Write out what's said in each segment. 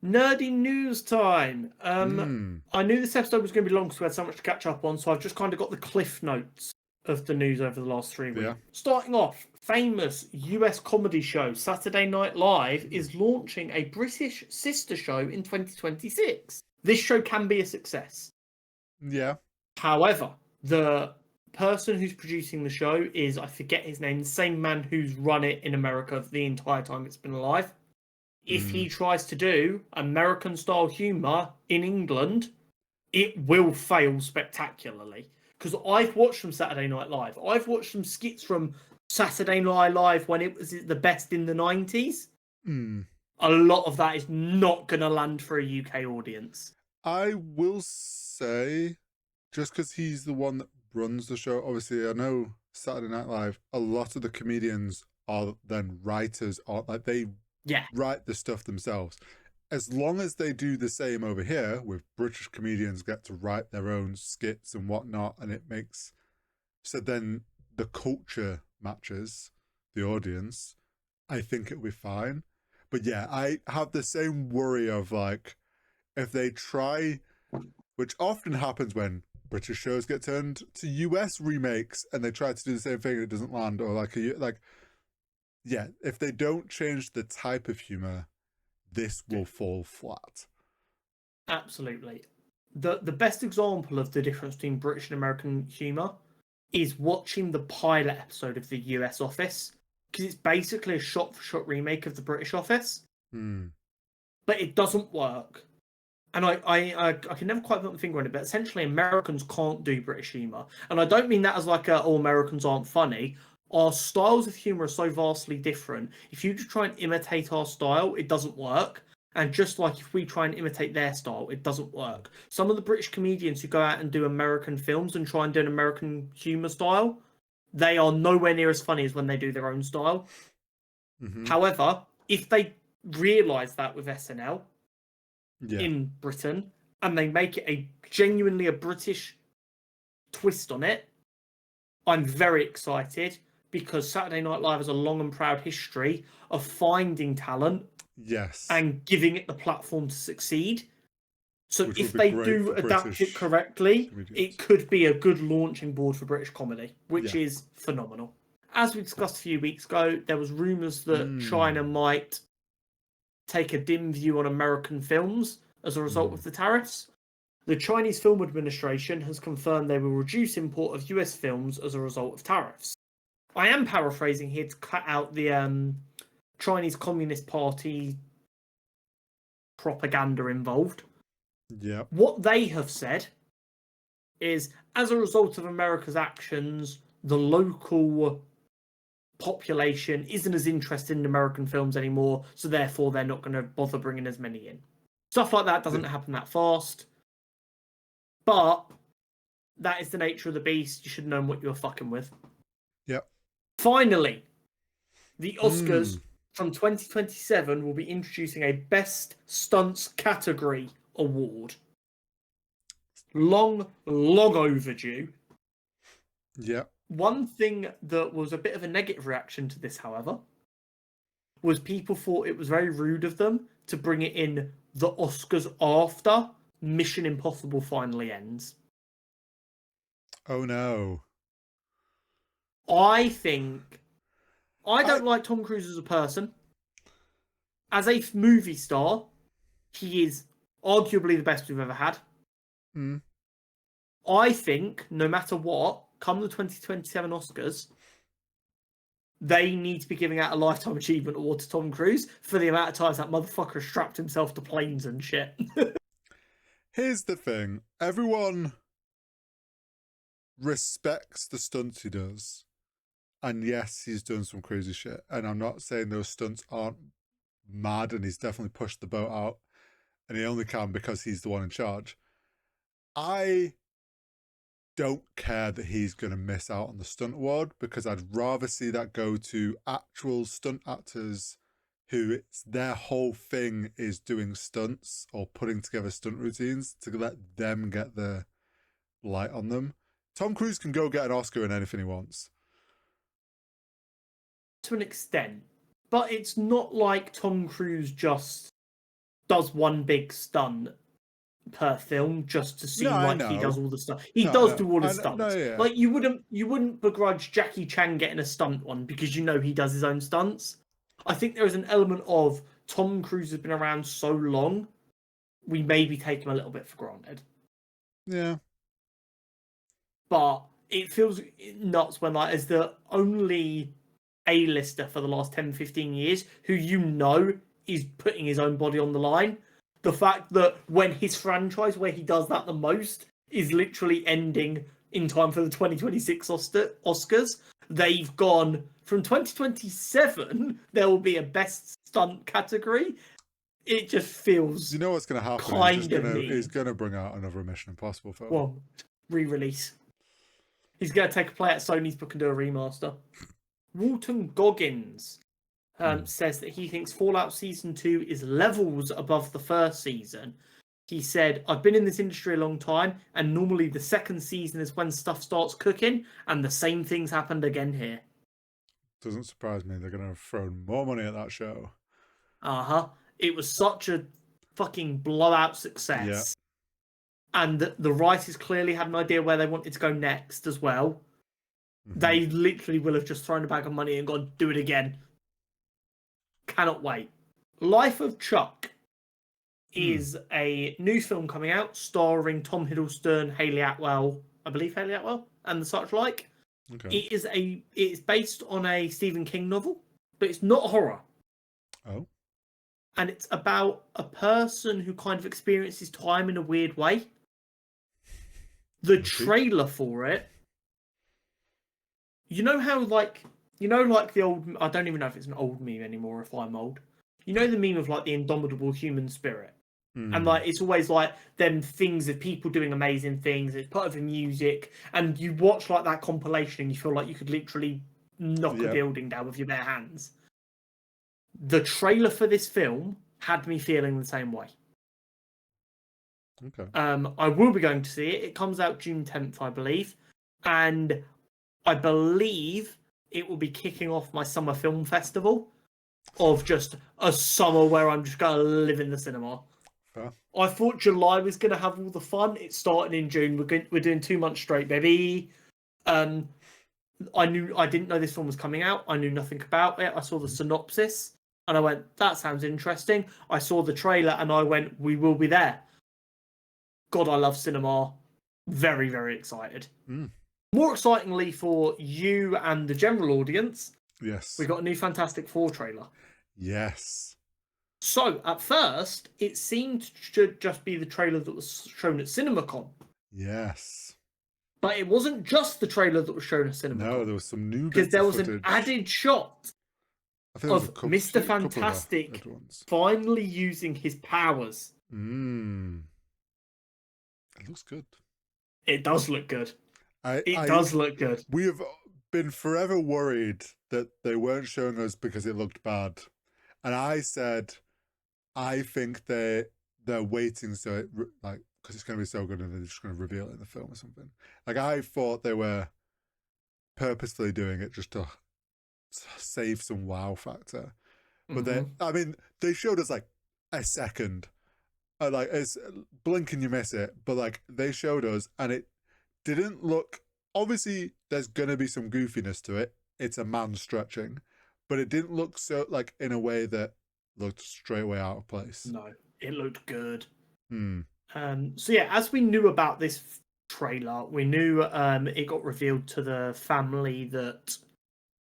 Nerdy news time. Mm, I knew this episode was going to be long because we had so much to catch up on, so I've just kind of got the cliff notes of the news over the last 3 weeks. yeah. Starting off, famous US comedy show Saturday Night Live is launching a British sister show in 2026. This show can be a success. Yeah. However, the person who's producing the show is, I forget his name, the same man who's run it in America the entire time it's been alive. If he tries to do American style humour in England, it will fail spectacularly. Because I've watched some Saturday Night Live. I've watched some skits from Saturday Night Live when it was the best in the 90s. Mm. A lot of that is not going to land for a UK audience. I will say, just because he's the one that runs the show, obviously, I know Saturday Night Live, a lot of the comedians are then writers, or like they Yeah. write the stuff themselves. As long as they do the same over here, with British comedians get to write their own skits and whatnot, and it makes so then the culture matches the audience, I think it'll be fine. But yeah, I have the same worry of like if they try, which often happens when British shows get turned to US remakes and they try to do the same thing and it doesn't land, or like yeah, if they don't change the type of humor, this will fall flat. Absolutely. The best example of the difference between British and American humour is watching the pilot episode of the US Office, because it's basically a shot-for-shot remake of the British Office, but it doesn't work. And I can never quite put my finger on it, but essentially Americans can't do British humour. And I don't mean that as like all Americans aren't funny. Our styles of humour are so vastly different. If you just try and imitate our style, it doesn't work. And just like if we try and imitate their style, it doesn't work. Some of the British comedians who go out and do American films and try and do an American humour style, they are nowhere near as funny as when they do their own style. However, if they realise that with SNL in Britain and they make it a genuinely a British twist on it, I'm very excited because Saturday Night Live has a long and proud history of finding talent and giving it the platform to succeed. So Which if would be they great do for adapt British it correctly, comedians. it could be a good launching board for British comedy, which is phenomenal. As we discussed a few weeks ago, there was rumours that China might take a dim view on American films as a result of the tariffs. The Chinese Film Administration has confirmed they will reduce import of US films as a result of tariffs. I am paraphrasing here to cut out the Chinese Communist Party propaganda involved. Yeah. What they have said is, as a result of America's actions, the local population isn't as interested in American films anymore, so therefore they're not going to bother bringing as many in. Stuff like that doesn't happen that fast, but that is the nature of the beast. You should know what you're fucking with. Yep. Finally, the Oscars from 2027 will be introducing a Best Stunts category award. Long overdue. Yeah. One thing that was a bit of a negative reaction to this, however, was people thought it was very rude of them to bring it in the Oscars after Mission Impossible finally ends. Oh no. I don't like Tom Cruise as a person. As a movie star, he is arguably the best we've ever had. I think, no matter what, come the 2027 Oscars, they need to be giving out a Lifetime Achievement Award to Tom Cruise for the amount of times that motherfucker strapped himself to planes and shit. Here's the thing. Everyone respects the stunts he does. And yes, he's done some crazy shit. And I'm not saying those stunts aren't mad, and he's definitely pushed the boat out. And he only can because he's the one in charge. I don't care that he's going to miss out on the stunt award, because I'd rather see that go to actual stunt actors who it's their whole thing is doing stunts or putting together stunt routines, to let them get the light on them. Tom Cruise can go get an Oscar in anything he wants. To an extent. But it's not like Tom Cruise just does one big stunt per film just to No, seem I like he does know. all the stuff. He No, does do all his no, stunts. yeah. Like you wouldn't begrudge Jackie Chan getting a stunt one because you know he does his own stunts. I think there is an element of Tom Cruise has been around so long, we maybe take him a little bit for granted. Yeah. But it feels nuts when like as the only A-lister for the last 10, 15 years who you know is putting his own body on the line. The fact that when his franchise, where he does that the most, is literally ending in time for the 2026 Oscars, they've gone from 2027, there will be a best stunt category. It just feels You know what's going to happen? He's mean. gonna bring out another Mission Impossible film. Well, re-release. He's going to take a play at Sony's book and do a remaster. Walton Goggins says that he thinks Fallout Season 2 is levels above the first season. He said, I've been in this industry a long time, and normally the second season is when stuff starts cooking, and the same things happened again here. Doesn't surprise me. They're going to have thrown more money at that show. It was such a fucking blowout success. Yeah. And the writers clearly had an idea where they wanted to go next as well. Mm-hmm. They literally will have just thrown a bag of money and gone, do it again. Cannot wait. Life of Chuck is a new film coming out starring Tom Hiddleston, Hayley Atwell, I believe Hayley Atwell, and the such like. Okay. It's based on a Stephen King novel, but it's not horror. Oh. And it's about a person who kind of experiences time in a weird way. The trailer for it, you know how like the old, I don't even know if it's an old meme anymore, if I'm old. You know the meme of like the indomitable human spirit? And like it's always like them things of people doing amazing things, it's part of the music, and you watch like that compilation and you feel like you could literally knock a building down with your bare hands. The trailer for this film had me feeling the same way. Okay. I will be going to see it. It comes out June 10th, I believe. And I believe it will be kicking off my summer film festival of just a summer where I'm just going to live in the cinema. Fair. I thought July was going to have all the fun. It's starting in June. We're doing 2 months straight, baby. I didn't know this film was coming out. I knew nothing about it. I saw the synopsis and I went, that sounds interesting. I saw the trailer and I went, we will be there. God, I love cinema. Very, very excited. More excitingly for you and the general audience, yes, we got a new Fantastic Four trailer. Yes. So, at first, it seemed to just be the trailer that was shown at CinemaCon. Yes. But it wasn't just the trailer that was shown at CinemaCon. No, there was some new bits because there was footage. an added shot of Mr. Fantastic finally using his powers. It looks good. It does look good. It does look good. We have been forever worried that they weren't showing us because it looked bad. And I said, I think they're waiting so it, like, because it's going to be so good and they're just going to reveal it in the film or something. Like, I thought they were purposefully doing it just to save some wow factor. But they showed us like a second. Like, it's blink and you miss it. But like, they showed us and it didn't look, obviously there's going to be some goofiness to it. It's a man stretching. But it didn't look so, like, in a way that looked straight away out of place. No, it looked good. So yeah, as we knew about this trailer, we knew it got revealed to the family that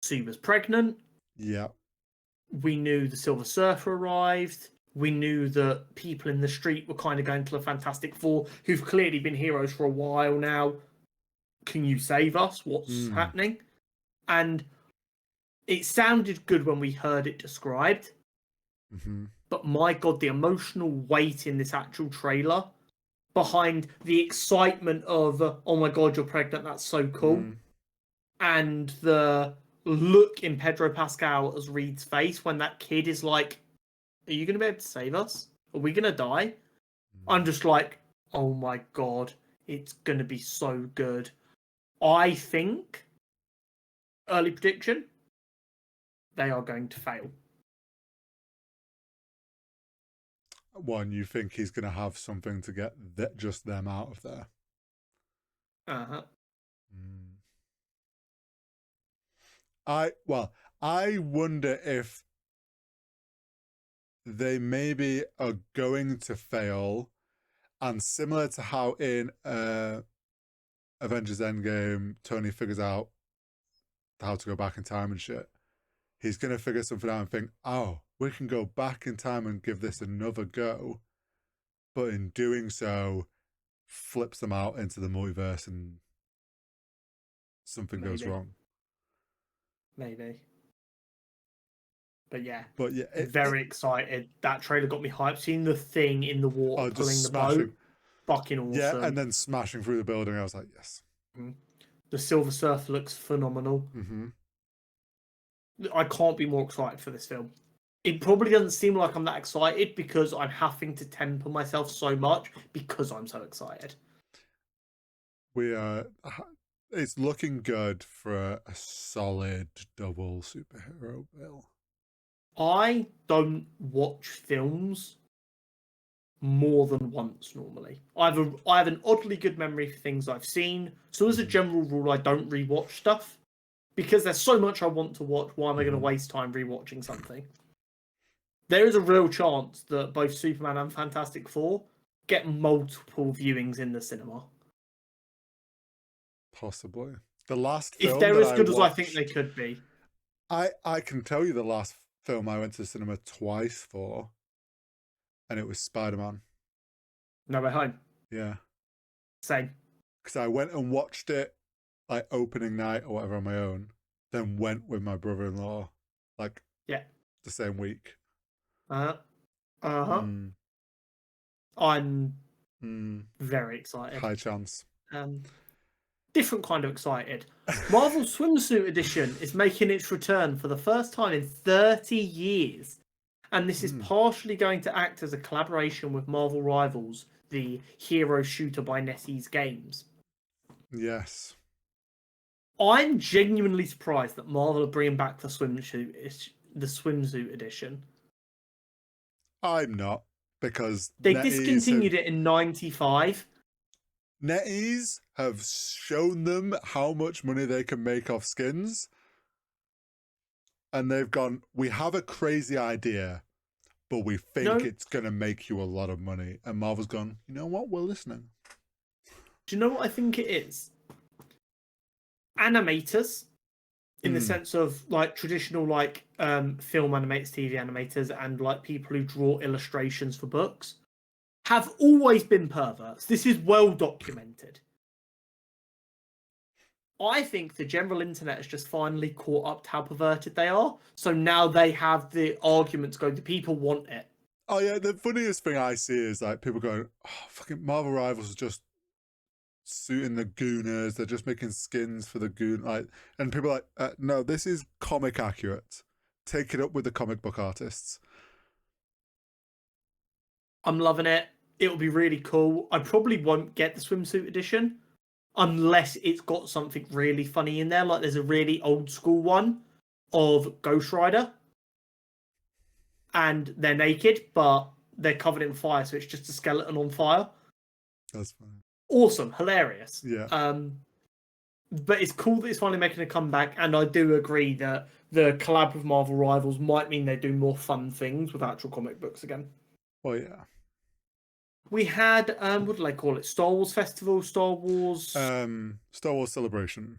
Sue was pregnant. Yeah. We knew the Silver Surfer arrived. We knew that people in the street were kind of going to the Fantastic Four, who've clearly been heroes for a while now. Can you save us? What's happening? And it sounded good when we heard it described. But my God, the emotional weight in this actual trailer behind the excitement of, oh my God, you're pregnant, that's so cool. And the look in Pedro Pascal as Reed's face when that kid is like, are you going to be able to save us? Are we going to die? I'm just like, oh my God, it's going to be so good. I think, early prediction, they are going to fail. one, you think he's going to have something to get just them out of there. Uh-huh. Mm. I wonder if they maybe are going to fail, and similar to how in Avengers Endgame, Tony figures out how to go back in time and shit. He's going to figure something out and think, oh, we can go back in time and give this another go. But in doing so, flips them out into the multiverse and something goes wrong. Maybe. But yeah, But yeah, very excited. That trailer got me hyped. Seeing the thing in the water just pulling the smashing. boat, fucking awesome. Yeah, and then smashing through the building. I was like, yes. Mm-hmm. The Silver Surfer looks phenomenal. Mm-hmm. I can't be more excited for this film. It probably doesn't seem like I'm that excited because I'm having to temper myself so much because I'm so excited. It's looking good for a solid double superhero bill. I don't watch films more than once normally. I have an oddly good memory for things I've seen. So as a general rule, I don't rewatch stuff because there's so much I want to watch. Why am I going to waste time rewatching something? There is a real chance that both Superman and Fantastic Four get multiple viewings in the cinema. Possibly. The last film if they're that as good as I think watched, they could be. I can tell you the last film I went to the cinema twice for, and it was Spider-Man. No Way Home. Yeah. Same. Because I went and watched it like opening night or whatever on my own, then went with my brother-in-law like the same week. Uh-huh. Mm. I'm very excited. High chance. Different kind of excited. Marvel Swimsuit Edition is making its return for the first time in 30 years. And this is partially going to act as a collaboration with Marvel Rivals, the hero shooter by NetEase Games. Yes. I'm genuinely surprised that Marvel are bringing back the Swimsuit Edition. I'm not, because they discontinued it in 95. NetEase have shown them how much money they can make off skins. And they've gone, we have a crazy idea, but we think it's going to make you a lot of money. And Marvel's gone, you know what? We're listening. Do you know what I think it is? Animators, in the sense of like traditional like film animators, TV animators, and like people who draw illustrations for books, have always been perverts. This is well documented. I think the general internet has just finally caught up to how perverted they are. So now they have the arguments going, the people want it. Oh yeah, the funniest thing I see is like people going, oh, fucking Marvel Rivals is just suiting the Gooners. They're just making skins for the Goon. Like, and people are like, no, this is comic accurate. Take it up with the comic book artists. I'm loving it. It'll be really cool. I probably won't get the Swimsuit Edition unless it's got something really funny in there. Like there's a really old school one of Ghost Rider. And they're naked, but they're covered in fire, so it's just a skeleton on fire. That's funny. Awesome, hilarious. Yeah. But it's cool that it's finally making a comeback, and I do agree that the collab with Marvel Rivals might mean they do more fun things with actual comic books again. Well, yeah. We had what do they call it? Star Wars Festival, Star Wars Celebration.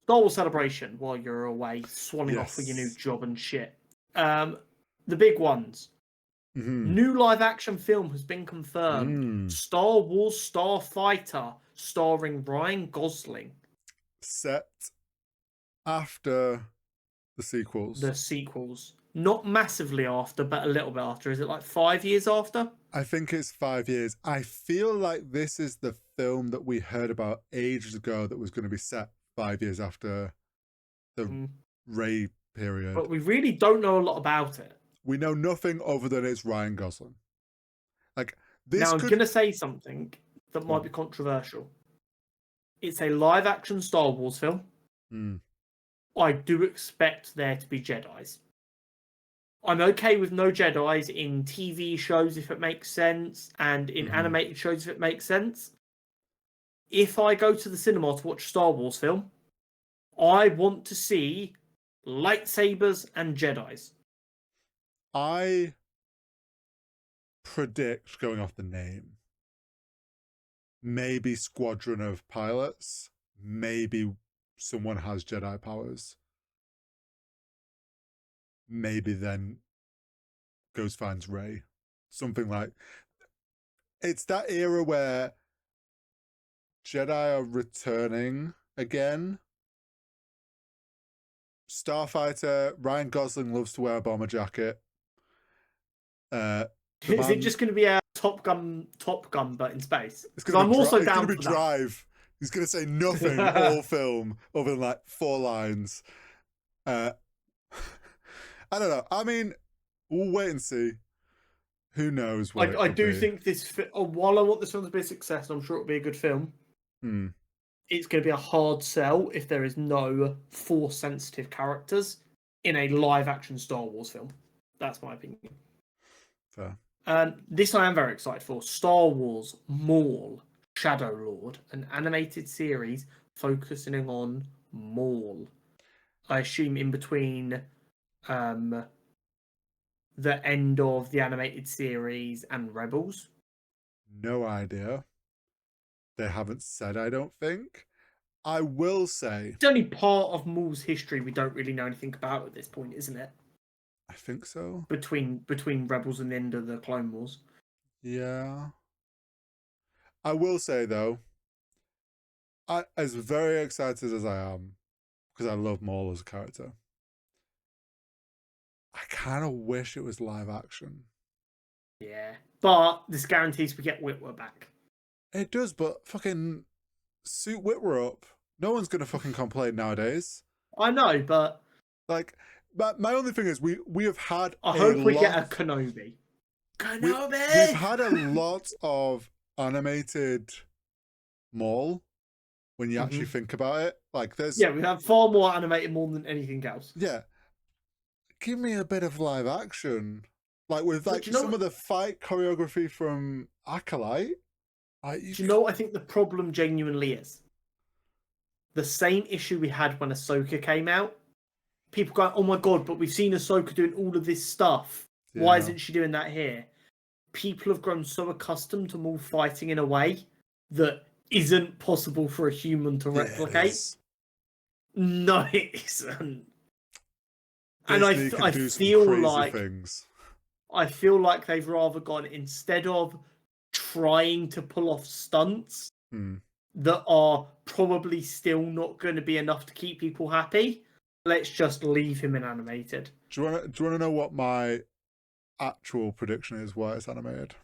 Star Wars Celebration while you're away, swanning off with your new job and shit. The big ones. New live action film has been confirmed. Star Wars Starfighter, starring Ryan Gosling. Set after the sequels. The sequels. Not massively after, but a little bit after. Is it like 5 years after? I think it's 5 years. I feel like this is the film that we heard about ages ago that was going to be set 5 years after the Rey period. But we really don't know a lot about it. We know nothing other than it's Ryan Gosling. Like this. Now I'm going to say something that might be controversial. It's a live action Star Wars film. I do expect there to be Jedis. I'm okay with no Jedis in TV shows if it makes sense, and in animated shows if it makes sense. If I go to the cinema to watch a Star Wars film, I want to see lightsabers and Jedis. I predict, going off the name, maybe Squadron of Pilots, maybe someone has Jedi powers. Maybe then goes finds Rey. Something like, it's that era where Jedi are returning again. Starfighter, Ryan Gosling loves to wear a bomber jacket. Is it just going to be a Top Gun, but in space? It's Because I'm also it's down gonna for be that. Drive. He's gonna say nothing all film other than like 4 lines. I don't know. I mean, we'll wait and see. Who knows what I it do be. think this. While I want this film to be a success, and I'm sure it'll be a good film. It's going to be a hard sell if there is no Force-sensitive characters in a live-action Star Wars film. That's my opinion. Fair. This I am very excited for. Star Wars Maul, Shadow Lord, an animated series focusing on Maul. I assume in between the end of the animated series and Rebels. No idea. They haven't said, I don't think. I will say, It's only part of Maul's history we don't really know anything about at this point, isn't it? I think so. Between Rebels and the end of the Clone Wars. Yeah. I will say though, as very excited as I am, because I love Maul as a character, I kind of wish it was live action. Yeah. But this guarantees we get Whitwer back. It does, but fucking suit Whitwer up. No one's gonna fucking complain nowadays. I know, but Like, my only thing is we have had I hope we get a Kenobi. We've had a lot of animated Maul when you actually think about it. Like, there's we have far more animated Maul than anything else. Yeah, give me a bit of live action, like with like some of the fight choreography from Acolyte. Do you know what I think the problem genuinely is? The same issue we had when Ahsoka came out. People going, "Oh my god!" But we've seen Ahsoka doing all of this stuff. Yeah. Why isn't she doing that here? People have grown so accustomed to Maul fighting in a way that isn't possible for a human to replicate. No, it isn't. Disney and I feel like things. I feel like they've rather gone, instead of trying to pull off stunts that are probably still not going to be enough to keep people happy, let's just leave him in animated. Do you want to know what my actual prediction is? Why it's animated?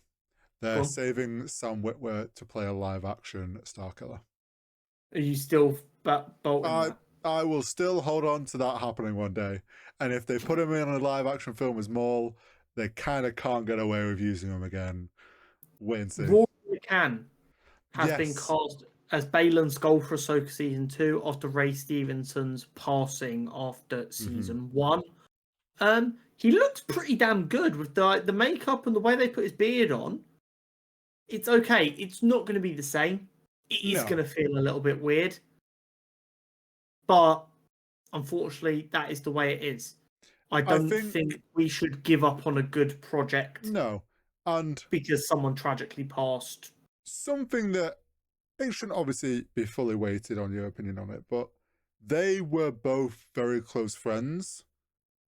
They're saving Sam Witwer to play a live action Starkiller. Are you still bolting that? I will still hold on to that happening one day. And if they put him in a live action film as Maul, they kind of can't get away with using him again. Wait and see. Rory McCann has been cast as Baylan Skull for Ahsoka Season 2 after Ray Stevenson's passing after Season 1. He looks pretty damn good with the makeup and the way they put his beard on. It's okay. It's not going to be the same. It is going to feel a little bit weird. But unfortunately, that is the way it is. I don't think we should give up on a good project. No. And because someone tragically passed. Something that it shouldn't obviously be fully weighted on your opinion on it, but they were both very close friends.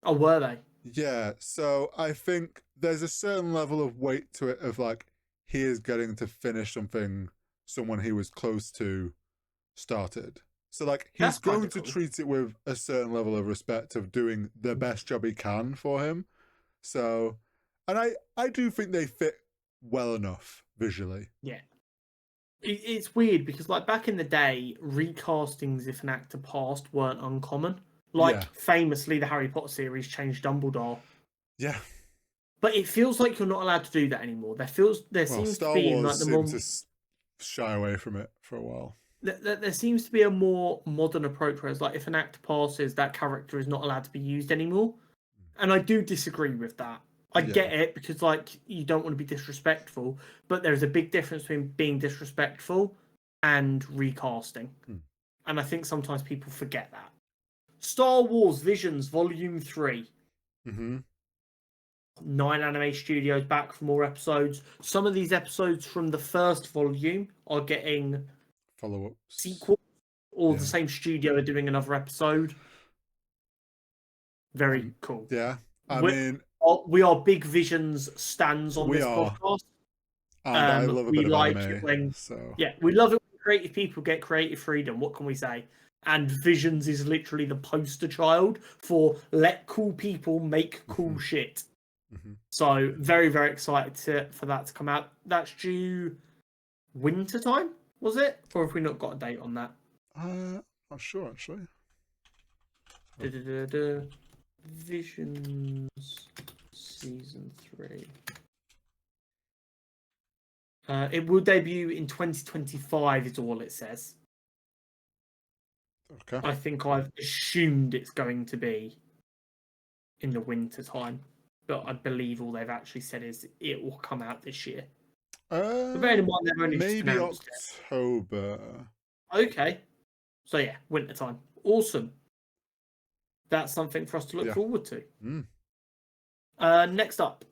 Oh, were they? Yeah. So I think there's a certain level of weight to it of like, he is getting to finish something someone he was close to started. So like, he's going to treat it with a certain level of respect of doing the best job he can for him. So, and I do think they fit well enough visually. Yeah. It's weird because like back in the day, recastings if an actor passed weren't uncommon. Like famously, the Harry Potter series changed Dumbledore. Yeah. But it feels like you're not allowed to do that anymore. There seems Star to be Wars like seemed to shy away from it for a while. There seems to be a more modern approach where it's like if an actor passes, that character is not allowed to be used anymore. And I do disagree with that. I get it because, like, you don't want to be disrespectful, but there's a big difference between being disrespectful and recasting. And I think sometimes people forget that. Star Wars Visions Volume 3. 9 anime studios back for more episodes. Some of these episodes from the first volume are getting follow-ups, sequels, or the same studio are doing another episode. Very cool. Yeah, we are big Visions stans on this podcast. And I love a bit of anime. We love it when creative people get creative freedom. What can we say? And Visions is literally the poster child for let cool people make cool shit. So very, very excited for that to come out. That's due winter time, was it? Or have we not got a date on that? Not sure actually. Visions Season 3. It will debut in 2025 is all it says. Okay. I think I've assumed it's going to be in the winter time, but I believe all they've actually said is it will come out this year. But bearing in mind they've only maybe announced October. Okay. So yeah, winter time. Awesome. That's something for us to look forward to. Next up.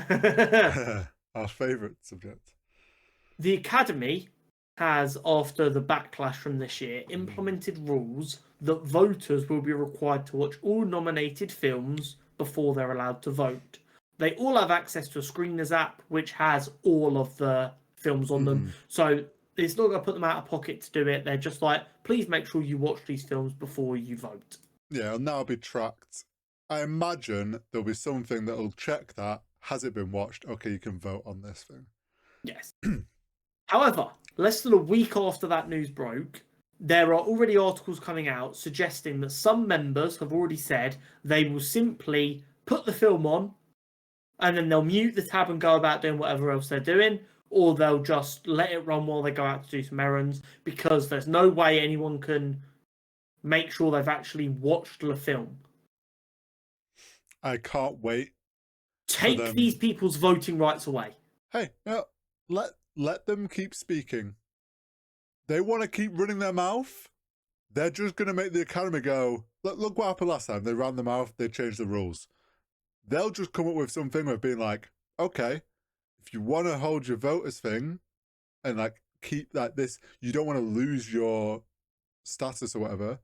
Our favourite subject. The Academy has, after the backlash from this year, implemented rules that voters will be required to watch all nominated films before they're allowed to vote. They all have access to a screeners app, which has all of the films on them. So it's not going to put them out of pocket to do it. They're just like, please make sure you watch these films before you vote. Yeah, and that'll be tracked. I imagine there'll be something that'll check that. Has it been watched? Okay, you can vote on this thing. Yes. However, less than a week after that news broke, there are already articles coming out suggesting that some members have already said they will simply put the film on and then they'll mute the tab and go about doing whatever else they're doing, or they'll just let it run while they go out to do some errands, because there's no way anyone can make sure they've actually watched the film. I can't wait. Take these people's voting rights away. Hey, no, let them keep speaking. They want to keep running their mouth. They're just going to make the Academy go, look what happened last time. They ran the mouth, they changed the rules. They'll just come up with something of being like, okay, if you want to hold your voters thing and like keep like this, you don't want to lose your status or whatever,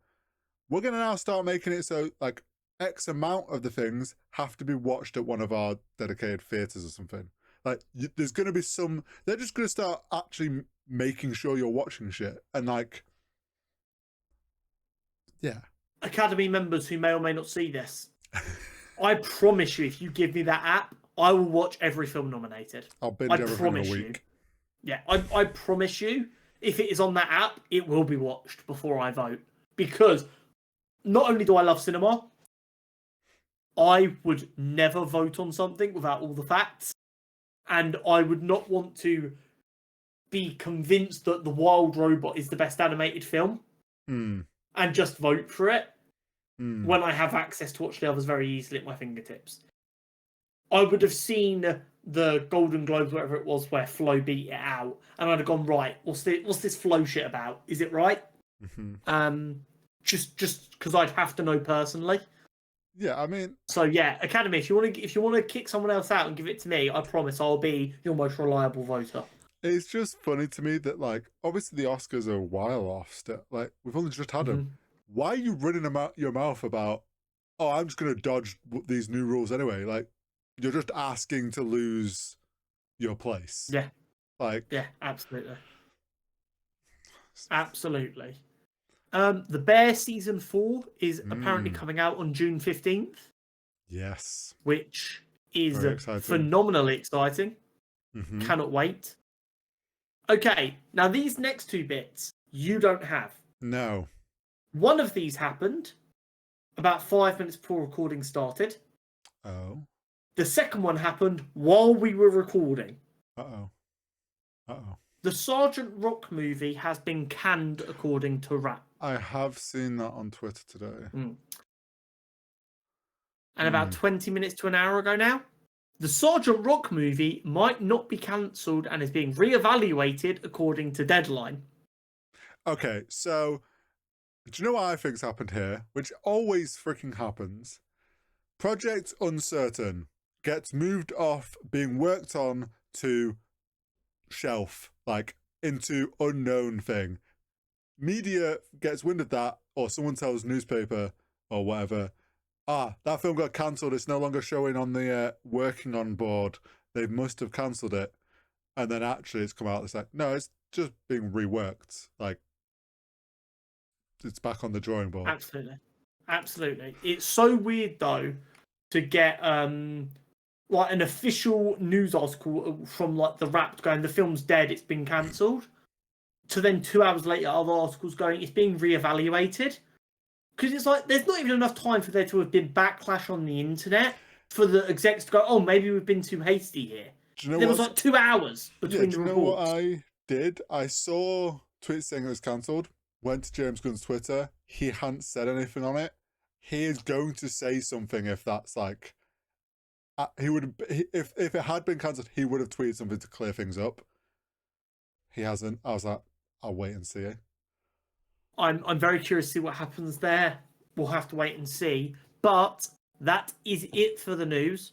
we're going to now start making it so like X amount of the things have to be watched at one of our dedicated theatres or something. Like, there's going to be some... They're just going to start actually making sure you're watching shit. And, like... Yeah. Academy members who may or may not see this. I promise you, if you give me that app, I will watch every film nominated. I'll binge everything in a week. Yeah, I promise you, if it is on that app, it will be watched before I vote. Because not only do I love cinema, I would never vote on something without all the facts. And I would not want to be convinced that The Wild Robot is the best animated film and just vote for it when I have access to watch the others very easily at my fingertips. I would have seen the Golden Globes, whatever it was, where Flo beat it out, and I'd have gone, right, what's this Flo shit about? Is it right? Just because I'd have to know personally. Yeah, I mean... So yeah, Academy, if you want to kick someone else out and give it to me, I promise I'll be your most reliable voter. It's just funny to me that, like, obviously the Oscars are a while off still. Like, we've only just had them. Why are you running your mouth about, oh, I'm just going to dodge these new rules anyway? Like, you're just asking to lose your place. Yeah. Like... Yeah, absolutely. Absolutely. The Bear Season 4 is apparently coming out on June 15th. Yes. Which is phenomenally exciting. Cannot wait. Okay, now these next two bits you don't have. No. One of these happened about 5 minutes before recording started. Oh. The second one happened while we were recording. Uh-oh. Uh-oh. The Sergeant Rock movie has been canned according to Rap. I have seen that on Twitter today. And about 20 minutes to an hour ago now, the Sergeant Rock movie might not be cancelled and is being re-evaluated according to Deadline. Okay, so do you know what I think's happened here? Which always freaking happens. Project Uncertain gets moved off being worked on to shelf, like into unknown thing. Media gets wind of that, or someone tells newspaper or whatever, that film got cancelled, it's no longer showing on the working on board, they must have cancelled it. And then actually it's come out, it's like, no, it's just being reworked, like it's back on the drawing board. Absolutely. It's so weird though to get like an official news article from like the Wrapped going the film's dead, it's been cancelled, to then 2 hours later other articles going it's being reevaluated. Because it's like there's not even enough time for there to have been backlash on the internet for the execs to go, oh, maybe we've been too hasty here. Do you know there was like 2 hours between do the you know reports. what I did? I saw tweets saying it was cancelled, went to James Gunn's Twitter, he hadn't said anything on it. He is going to say something if that's like he would if it had been cancelled, he would have tweeted something to clear things up. He hasn't. I was like, I'll wait and see. I'm very curious to see what happens there. We'll have to wait and see. But that is it for the news.